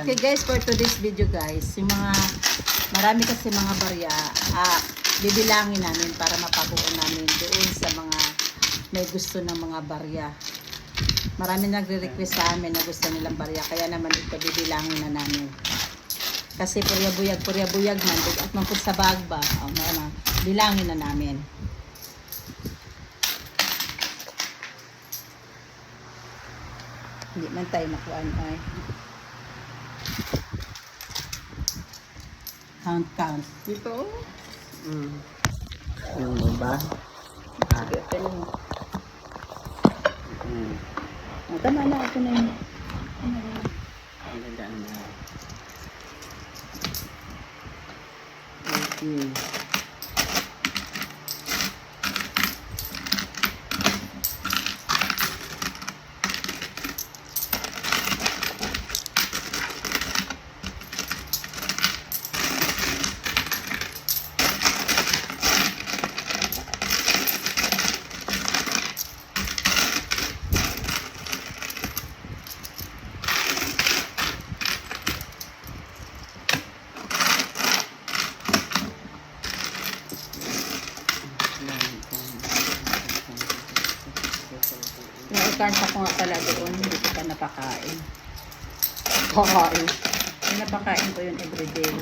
Okay guys, for today's video guys, yung marami kasi mga barya, bibilangin namin para mapabuo namin doon sa mga may gusto ng mga barya. Marami nagre-request sa amin na gusto nilang barya, kaya naman ito bibilangin na namin. Kasi purya-buyag man, at man po sa bagba, bilangin na namin. Hindi man tayo nakuhaan ay. Count. Dito? Yung ba? Sige, open mo. Tama na, ito na yun. Ang gandaan na. Okay. Naikanta ko nga pala doon, hindi ko pa napakain. Napakain ko yun everyday.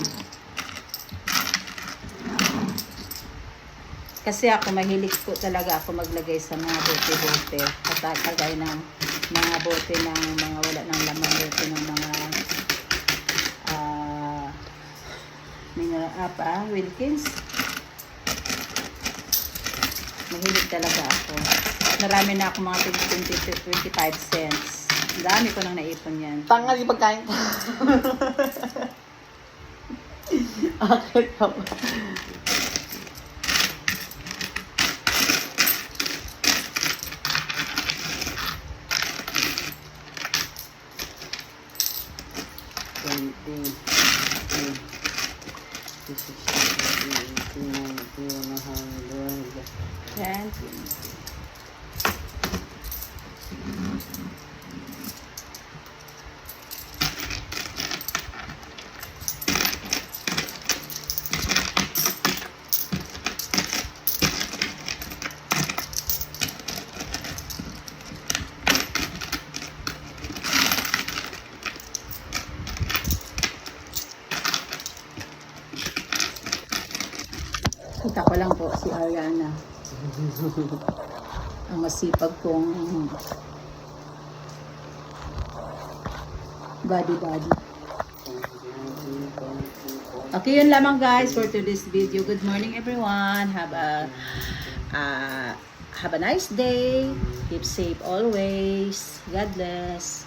Kasi ako, mahilig ko talaga ako maglagay sa mga bote-bote. Kagaya ng mga bote ng mga wala ng laman, bote ng mga Wilkins. Mahilig talaga ako. Marami na ako mga 20-25 cents. Ang dami ko nang naipon yan. Tangal yung pagkain ko. Akit ka pa. Kita ko lang po si Ariana. Ang masipag kong body. Okay, yun lamang guys for today's video. Good morning everyone. Have a nice day. Keep safe always. God bless.